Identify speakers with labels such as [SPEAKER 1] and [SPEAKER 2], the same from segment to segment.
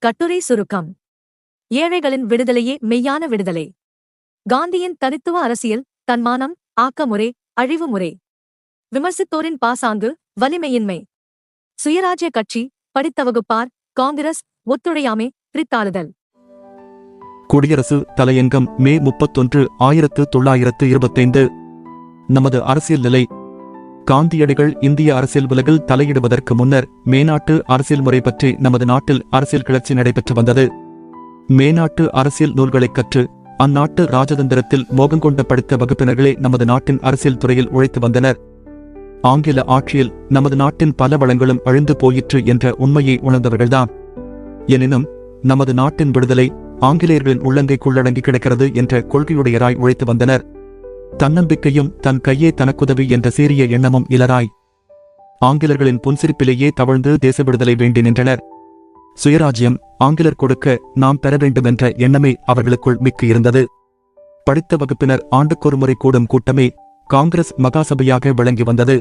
[SPEAKER 1] கட்டுரை சுருக்கம். ஏழைகளின் விடுதலையே மெய்யான விடுதலை. காந்தியின் தனித்துவ அரசியல், தன்மானம், ஆக்கமுறை, அழிவுமுறை. விமர்சித்தோரின் பாசாங்கு, வலிமையின்மை. சுயராஜ்ய கட்சி, படித்த வகுப்பார், காங்கிரஸ், ஒத்துழையாமை, பிரித்தாளுதல்.
[SPEAKER 2] குடியரசு தலையங்கம் மே 31, 1925. நமது அரசியல் நிலை. காந்தியடிகள் இந்திய அரசியல் உலகில் தலையிடுவதற்கு முன்னர் மேநாட்டு அரசியல் முறை பற்றி நமது நாட்டில் அரசியல் கிளர்ச்சி நடைபெற்று வந்தது. மேநாட்டு அரசியல் நூல்களைக் கற்று அந்நாட்டு ராஜதந்திரத்தில் மோகங்கொண்ட படித்த வகுப்பினர்களே நமது நாட்டின் அரசியல் துறையில் உழைத்து வந்தனர். ஆங்கில ஆட்சியில் நமது நாட்டின் பல வளங்களும் அழிந்து போயிற்று என்ற உண்மையை உணர்ந்தவர்கள்தான். எனினும் நமது நாட்டின் விடுதலை ஆங்கிலேயர்களின் உள்ளங்கைக்குள்ளடங்கி கிடக்கிறது என்ற கொள்கையுடையராய் உழைத்து வந்தனர். தன்னம்பிக்கையும் தன் கையே தனக்குதவி என்ற சீரிய எண்ணமும் இலராய் ஆங்கிலர்களின் புன்சிரிப்பிலேயே தவழ்ந்து தேச விடுதலை வேண்டி நின்றனர். சுயராஜ்யம் ஆங்கிலர் கொடுக்க நாம் பெற வேண்டுமென்ற எண்ணமே அவர்களுக்குள் மிக்க இருந்தது. படித்த வகுப்பினர் ஆண்டுக்கொருமுறை கூடும் கூட்டமே காங்கிரஸ் மகாசபையாக விளங்கி வந்தது.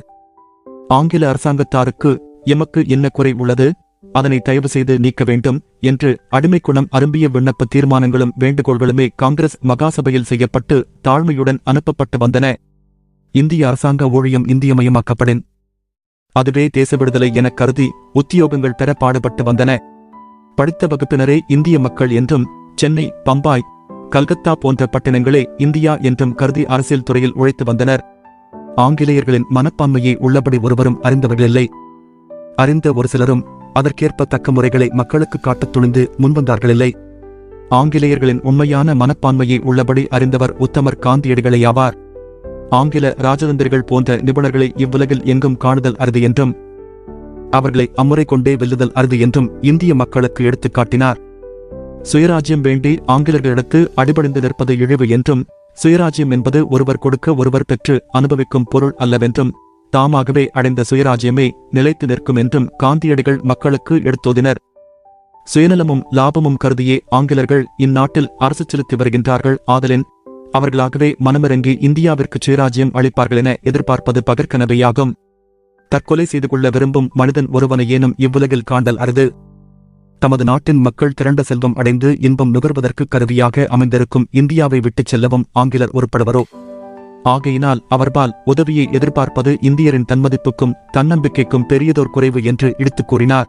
[SPEAKER 2] ஆங்கில அரசாங்கத்தாருக்கு எமக்கு என்ன குறை உள்ளது, அதனை தயவு செய்து நீக்க வேண்டும் என்று அடிமைக்குணம் அரும்பிய விண்ணப்ப தீர்மானங்களும் வேண்டுகோள்களுமே காங்கிரஸ் மகாசபையில் செய்யப்பட்டு தாழ்மையுடன் அனுப்பப்பட்டு வந்தன. இந்திய அரசாங்க ஊழியம் இந்தியமயமாக்கப்படின் அதுவே தேச விடுதலை எனக் கருதி உத்தியோகங்கள் பெற பாடுபட்டு வந்தன. படித்த வகுப்பினரே இந்திய மக்கள் என்றும் சென்னை, பம்பாய், கல்கத்தா போன்ற பட்டினங்களே இந்தியா என்றும் கருதி அரசியல் துறையில் உழைத்து வந்தனர். ஆங்கிலேயர்களின் மனப்பான்மையை உள்ளபடி ஒருவரும் அறிந்தவர்களில்லை. அறிந்த ஒரு சிலரும் அதற்கேற்ப தக்க முறைகளை மக்களுக்கு காட்டத் துணிந்து முன்வந்தார்களில்லை. ஆங்கிலேயர்களின் உண்மையான மனப்பான்மையை உள்ளபடி அறிந்தவர் உத்தமர் காந்தியடிகளேயாவார். ஆங்கில ராஜதந்திரிகள் போன்ற நிபுணர்களை இவ்வுலகில் எங்கும் காணுதல் அரிது என்றும் அவர்களை அம்முறை கொண்டே வெல்லுதல் அரிது என்றும் இந்திய மக்களுக்கு எடுத்துக் காட்டினார். சுயராஜ்யம் வேண்டி ஆங்கிலர்களிடத்து அடிபணிந்து நிற்பது இழிவு என்றும், சுயராஜ்யம் என்பது ஒருவர் கொடுக்க ஒருவர் பெற்று அனுபவிக்கும் பொருள் அல்லவென்றும், தாமாகவே அடைந்த சுயராஜ்யமே நிலைத்து நிற்கும் என்றும் காந்தியடிகள் மக்களுக்கு எடுத்தோதினர். சுயநலமும் லாபமும் கருதியே ஆங்கிலர்கள் இந்நாட்டில் அரசு செலுத்தி வருகின்றார்கள். ஆதலின் அவர்களாகவே மனமிறங்கி இந்தியாவிற்கு சுயராஜ்யம் அளிப்பார்கள் என எதிர்பார்ப்பது பகற்கனவையாகும். தற்கொலை செய்து கொள்ள விரும்பும் மனிதன் ஒருவனையேனும் இவ்வுலகில் காண்டல் அரிது. தமது நாட்டின் மக்கள் திரண்ட செல்வம் அடைந்து இன்பம் நுகர்வதற்கு கருவியாக அமைந்திருக்கும் இந்தியாவை விட்டுச் செல்லவும் ஆங்கிலர் ஒருப்படுவரோ? ஆகையினால் அவர்பால் உதவியை எதிர்பார்ப்பது இந்தியரின் தன்மதிப்புக்கும் தன்னம்பிக்கைக்கும் பெரியதோர் குறைவு என்று இடித்துக் கூறினார்.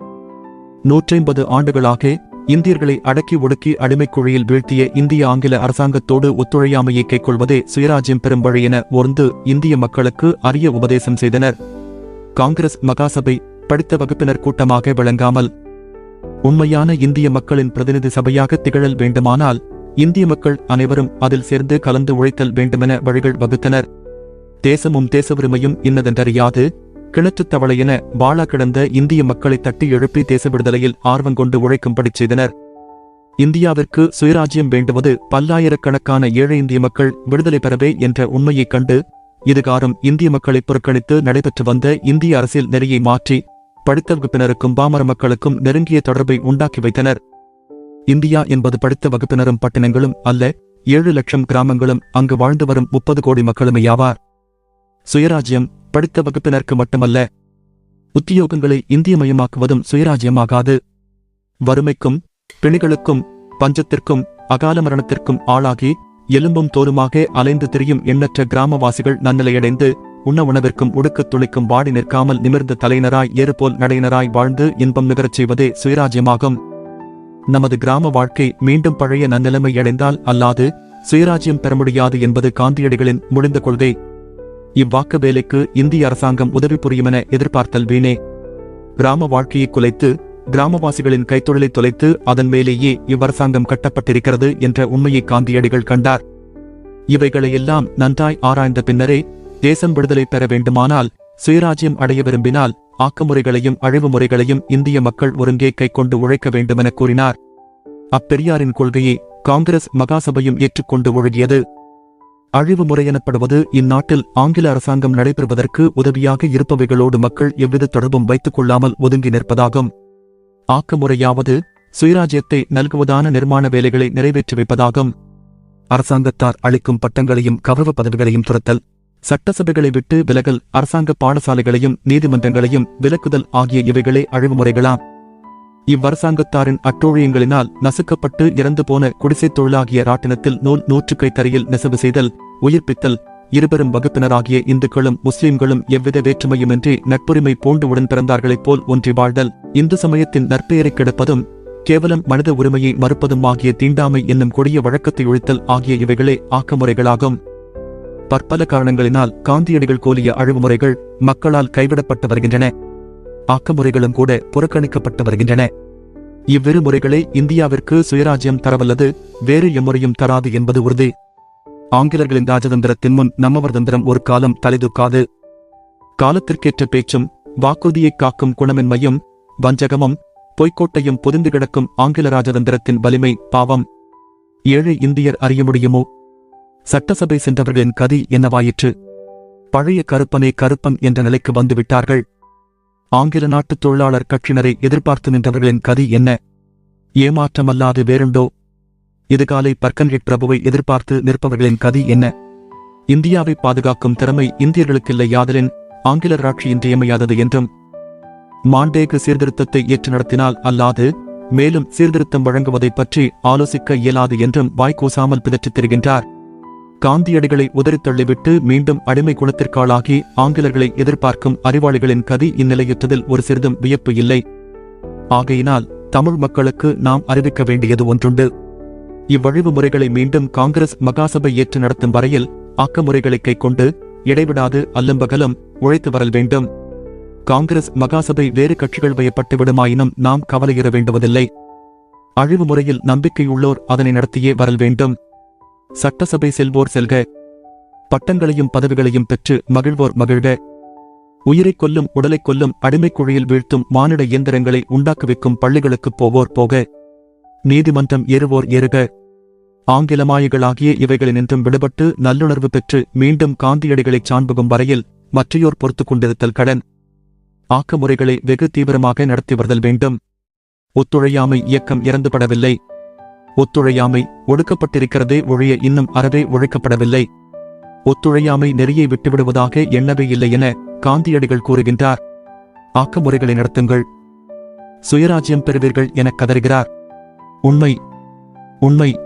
[SPEAKER 2] 150 ஆண்டுகளாக இந்தியர்களை அடக்கி ஒடுக்கி அடிமைக்குழியில் வீழ்த்திய இந்திய ஆங்கில அரசாங்கத்தோடு ஒத்துழையாமையை கைக்கொள்வதே சுயராஜ்யம் பெறும் வழி என ஓர்ந்து இந்திய மக்களுக்கு அரிய உபதேசம் செய்தனர். காங்கிரஸ் மகாசபை படித்த வகுப்பினர் கூட்டமாக விளங்காமல் உண்மையான இந்திய மக்களின் பிரதிநிதி சபையாக திகழல் வேண்டுமானால் இந்திய மக்கள் அனைவரும் அதில் சேர்ந்து கலந்து உழைத்தல் வேண்டுமென வழிகள் வகுத்தனர். தேசமும் தேசவுரிமையும் இன்னதென்றறியாது கிணற்றுத் தவளை என வாழா கிடந்த இந்திய மக்களை தட்டி எழுப்பி தேச விடுதலையில் ஆர்வங்கொண்டு உழைக்கும்படி செய்தனர். இந்தியாவிற்கு சுயராஜ்யம் வேண்டுவது பல்லாயிரக்கணக்கான ஏழை இந்திய மக்கள் விடுதலை பெறவே என்ற உண்மையைக் கண்டு இதுகாரும் இந்திய மக்களை புறக்கணித்து நடைபெற்று வந்த இந்திய அரசியல் நெறியை மாற்றி படித்த வகுப்பினருக்கும் பாமர மக்களுக்கும் நெருங்கிய தொடர்பை உண்டாக்கி வைத்தனர். இந்தியா என்பது படித்த வகுப்பினரும் பட்டினங்களும் அல்ல, 7 லட்சம் கிராமங்களும் அங்கு வாழ்ந்து வரும் 30 கோடி மக்களுமையாவார். சுயராஜ்யம் படித்த வகுப்பினருக்கு மட்டுமல்ல, உத்தியோகங்களை இந்தியமயமாக்குவதும் சுயராஜ்யமாகாது. வறுமைக்கும் பிணிகளுக்கும் பஞ்சத்திற்கும் அகால மரணத்திற்கும் ஆளாகி எலும்பும் தோலுமாக அலைந்து திரியும் எண்ணற்ற கிராமவாசிகள் நன்னிலையடைந்து உண்ண உணவிற்கும் உடுக்கத் துளிக்கும் வாடி நிற்காமல் நிமிர்ந்த தலையினராய் ஏறுபோல் நடையினராய் வாழ்ந்து இன்பம் நிகரச் செய்வதே சுயராஜ்யமாகும். நமது கிராம வாழ்க்கை மீண்டும் பழைய நன்னிலைமை அடைந்தால் அல்லாது சுயராஜ்யம் பெற முடியாது என்பது காந்தியடிகளின் முடிந்த கொள்கை. இவ்வாக்க வேலைக்கு இந்திய அரசாங்கம் உதவி புரியுமென எதிர்பார்த்தல் வீணே. கிராம வாழ்க்கையை குலைத்து கிராமவாசிகளின் கைத்தொழிலை தொலைத்து அதன் மேலேயே இவ்வரசாங்கம் கட்டப்பட்டிருக்கிறது என்ற உண்மையை காந்தியடிகள் கண்டார். இவைகளையெல்லாம் நன்றாய் ஆராய்ந்த பின்னரே தேசம் விடுதலை பெற வேண்டுமானால், சுயராஜ்யம் அடைய விரும்பினால் ஆக்கமுறைகளையும் அழிவு முறைகளையும் இந்திய மக்கள் ஒருங்கே கைக்கொண்டு உழைக்க வேண்டுமென கூறினார். அப்பெரியாரின் கொள்கையை காங்கிரஸ் மகாசபையும் ஏற்றுக்கொண்டு ஒழுகியது. அழிவு முறை எனப்படுவது இந்நாட்டில் ஆங்கில அரசாங்கம் நடைபெறுவதற்கு உதவியாக இருப்பவைகளோடு மக்கள் எவ்வித தொடர்பும் வைத்துக் கொள்ளாமல் ஒதுங்கி நிற்பதாகும். ஆக்கமுறையாவது சுயராஜ்யத்தை நல்குவதான நிர்மாண வேலைகளை நிறைவேற்றி வைப்பதாகும். அரசாங்கத்தார் அளிக்கும் பட்டங்களையும் கௌரவ பதவிகளையும் துரத்தல், சட்டசபைகளை விட்டு விலகல், அரசாங்க பாடசாலைகளையும் நீதிமன்றங்களையும் விலக்குதல் ஆகிய இவைகளே அழிவுமுறைகளாம். இவ்வரசாங்கத்தாரின் அட்டூழியங்களினால் நசுக்கப்பட்டு இறந்து போன குடிசைத் தொழிலாகிய ராட்டினத்தில் நூல் நூற்றுக்கை தரையில் நெசவு செய்தல், உயிர்ப்பித்தல், இருபெரும் வகுப்பினராகிய இந்துக்களும் முஸ்லிம்களும் எவ்வித வேற்றுமையுமின்றி நட்புரிமை பூண்டு உடன் பிறந்தார்களைப் போல் ஒன்றி வாழ்தல், இந்து சமயத்தின் நற்பெயரை கெடுப்பதும் கேவலம் மனித உரிமையை மறுப்பதும் ஆகிய தீண்டாமை என்னும் கொடிய வழக்கத்தை ஒழித்தல் ஆகிய இவைகளே ஆக்கமுறைகளாகும். பற்பல காரணங்களினால் காந்தியடிகள் கோலிய அழிவுமுறைகள் மக்களால் கைவிடப்பட்டு வருகின்றன. ஆக்கமுறைகளும் கூட புறக்கணிக்கப்பட்டு வருகின்றன. இவ்விரு முறைகளே இந்தியாவிற்கு சுயராஜ்யம் தரவல்லது, வேறு எம்முறையும் தராது என்பது உறுதி. ஆங்கிலர்களின் ராஜதந்திரத்தின் முன் நம்மவர் தந்திரம் ஒரு காலம் தலைதூக்காது. காலத்திற்கேற்ற பேச்சும் வாக்குறுதியைக் காக்கும் குணமின்மையும் வஞ்சகமும் பொய்க்கோட்டையும் பொதிந்து கிடக்கும் ஆங்கில ராஜதந்திரத்தின் வலிமை பாவம் ஏழை இந்தியர் அறிய முடியுமோ? சட்டசபை சென்றவர்களின் கதி என்னவாயிற்று? பழைய கருப்பனே கருப்பன் என்ற நிலைக்கு வந்துவிட்டார்கள். ஆங்கில நாட்டு தொழிலாளர் கட்சியினரை எதிர்பார்த்து நின்றவர்களின் கதி என்ன? ஏமாற்றமல்லாது வேறுண்டோ? இதுகாலை பர்கன்ஹெட் பிரபுவை எதிர்பார்த்து நிற்பவர்களின் கதி என்ன? இந்தியாவை பாதுகாக்கும் திறமை இந்தியர்களுக்கில்லை யாதலின் ஆங்கிலர் ஆட்சி இன்றியமையாதது என்றும், மாண்டேகு சீர்திருத்தத்தை ஏற்று நடத்தினால் அல்லாது மேலும் சீர்திருத்தம் வழங்குவதைப் பற்றி ஆலோசிக்க இயலாது என்றும் வாய்க்கூசாமல் பிதற்றித் திரிகின்றார். காந்தியடிகளை உதறித் தள்ளிவிட்டு மீண்டும் அடிமை குலத்திற்காளாகி ஆங்கிலர்களை எதிர்பார்க்கும் அறிவாளிகளின் கதி இந்நிலையுற்றதில் ஒரு சிறிதும் வியப்பு இல்லை. ஆகையினால் தமிழ் மக்களுக்கு நாம் அறிவிக்க வேண்டியது ஒன்றுண்டு. இவ்வழிவு முறைகளை மீண்டும் காங்கிரஸ் மகாசபை ஏற்று நடத்தும் வரையில் ஆக்கமுறைகளை கைக்கொண்டு இடைவிடாது அல்லம்பகலும் உழைத்து வரல் வேண்டும். காங்கிரஸ் மகாசபை வேறு கட்சிகள் வயப்பட்டு விடுமாயினும் நாம் கவலையுற வேண்டுவதில்லை. அழிவு முறையில் நம்பிக்கையுள்ளோர் அதனை நடத்தியே வரல் வேண்டும். சட்டசபை செல்வோர் செல்க, பட்டங்களையும் பதவிகளையும் பெற்று மகிழ்வோர் மகிழ்க. உயிரைக் கொல்லும் உடலைக் கொல்லும் அடிமைக்குழியில் வீழ்த்தும் மானிட இயந்திரங்களை உண்டாக்குவிக்கும் பள்ளிகளுக்குப் போவோர் போக, நீதிமன்றம் ஏறுவோர் ஏறுக. ஆங்கிலமாயிகளாகிய இவைகளினின்றும் விடுபட்டு நல்லுணர்வு பெற்று மீண்டும் காந்தியடிகளைச் சான்புகும் வரையில் மற்றையோர் பொறுத்துக் கொண்டிருத்தல் கடன். ஆக்கமுறைகளை வெகு தீவிரமாக நடத்தி வருதல் வேண்டும். ஒத்துழையாமை இயக்கம் இறந்துபடவில்லை. ஒத்துழையாமை ஒடுக்கப்பட்டிருக்கிறதே ஒழிய இன்னும் அறவே ஒழிக்கப்படவில்லை. ஒத்துழையாமை நெறியை விட்டுவிடுவதாக எண்ணவே இல்லை என காந்தியடிகள் கூறுகின்றார். ஆக்கமுறைகளை நடத்துங்கள், சுயராஜ்யம் பெறுவீர்கள் எனக் கதறுகிறார். உண்மை உண்மை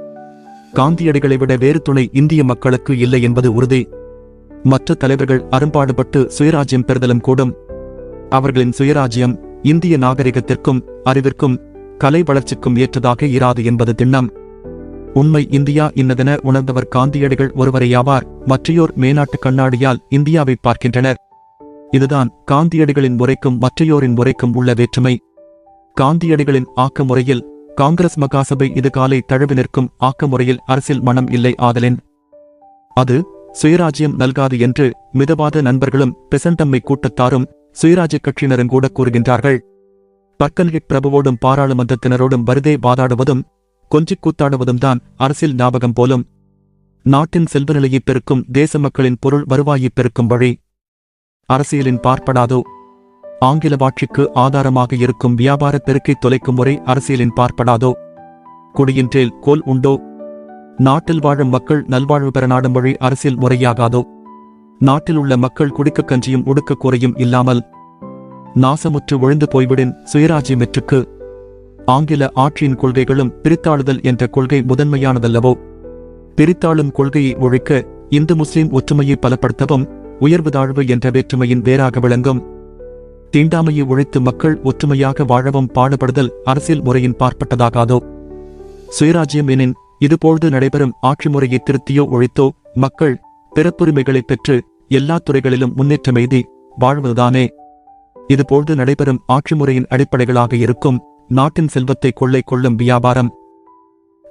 [SPEAKER 2] காந்தியடிகளை விட வேறு துணை இந்திய மக்களுக்கு இல்லை என்பது உறுதி. மற்ற தலைவர்கள் அரும்பாடுபட்டு சுயராஜ்யம் பெறுதலும் கூடும். அவர்களின் சுயராஜ்யம் இந்திய நாகரிகத்திற்கும் அறிவிற்கும் கலை வளர்ச்சிக்கும் ஏற்றதாக இராது என்பது திண்ணம். உண்மை இந்தியா இன்னதென உணர்ந்தவர் காந்தியடிகள் ஒருவரையாவார். மற்றையோர் மேனாட்டு கண்ணாடியால் இந்தியாவை பார்க்கின்றனர். இதுதான் காந்தியடிகளின் முறைக்கும் மற்றையோரின் முறைக்கும் உள்ள வேற்றுமை. காந்தியடிகளின் ஆக்க முறையில் காங்கிரஸ் மகாசபை இதுகாலை தழுவி நிற்கும் ஆக்க முறையில் அரசியல் மனம் இல்லை ஆதலின் அது சுயராஜ்யம் நல்காது என்று மிதவாத நண்பர்களும் பெசண்டம்மை கூட்டத்தாரும் சுயராஜ்ய கட்சியினரும் கூட கூறுகின்றார்கள். பர்கன்ஹெட் பிரபுவோடும் பாராளுமன்றத்தினரோடும் வருதே வாதாடுவதும் கொஞ்சிக் கூத்தாடுவதும் தான் அரசியல் ஞாபகம் போலும். நாட்டின் செல்வ நிலையைப் பெருக்கும் தேச மக்களின் பொருள் வருவாயைப் பெருக்கும் வழி அரசியலின் பார்ப்படாதோ? ஆங்கில ஆட்சிக்கு ஆதாரமாக இருக்கும் வியாபார பெருக்கை தொலைக்கும் முறை அரசியலின் பார்ப்படாதோ? குடியின்றேல் கோல் உண்டோ? நாட்டில் வாழும் மக்கள் நல்வாழ்வு பெற நாடும் வழி அரசியல் முறையாகாதோ? நாட்டில் உள்ள மக்கள் குடிக்க கஞ்சியும் உடுக்க கூரையும் இல்லாமல் நாசமுற்று ஒழிந்து போய்விடின் சுயராஜ்யமெற்றுக்கு? ஆங்கில ஆட்சியின் கொள்கைகளும் பிரித்தாளுதல் என்ற கொள்கை முதன்மையானதல்லவோ? பிரித்தாளும் கொள்கையை ஒழிக்க இந்து முஸ்லிம் ஒற்றுமையை பலப்படுத்தவும் உயர்வு தாழ்வு என்ற வேற்றுமையின் வேறாக விளங்கும். தீண்டாமையை ஒழித்து மக்கள் ஒற்றுமையாக வாழவும் பாடுபடுதல் அரசியல் முறையின் பார்ப்பட்டதாகாதோ? சுயராஜ்யம் எனின் இதுபோழ்து நடைபெறும் ஆட்சி முறையை திருத்தியோ ஒழித்தோ மக்கள் பிறப்புரிமைகளைப் பெற்று எல்லா துறைகளிலும் முன்னேற்றமெய்தி வாழ்வதுதானே? இதுபோழ்து நடைபெறும் ஆட்சி முறையின் அடிப்படைகளாக இருக்கும் நாட்டின் செல்வத்தை கொள்ளை கொள்ளும் வியாபாரம்,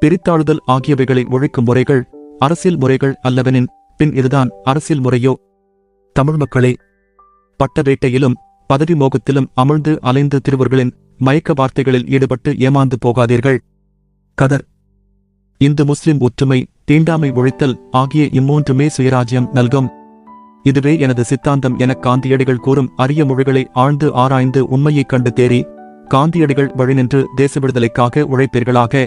[SPEAKER 2] பிரித்தாளுதல் ஆகியவைகளை ஒழிக்கும் முறைகள் அரசியல் முறைகள் அல்லவெனின் பின் இதுதான் அரசியல் முறையோ? தமிழ் மக்களே, பட்ட வேட்டையிலும் பதவி மோகத்திலும் அமிழ்ந்து அலைந்து திருவர்களின் மயக்க வார்த்தைகளில் ஈடுபட்டு ஏமாந்து போகாதீர்கள். கதர். இந்து முஸ்லிம் ஒற்றுமை, தீண்டாமை ஒழித்தல் ஆகிய இம்மூன்றுமே சுயராஜ்யம் நல்கும். இதுவே எனது சித்தாந்தம் என காந்தியடிகள் கூறும் அரிய மொழிகளை ஆழ்ந்து ஆராய்ந்து உண்மையைக் கண்டு தேறி காந்தியடிகள் வழிநின்று தேச விடுதலைக்காக உழைப்பீர்களாக.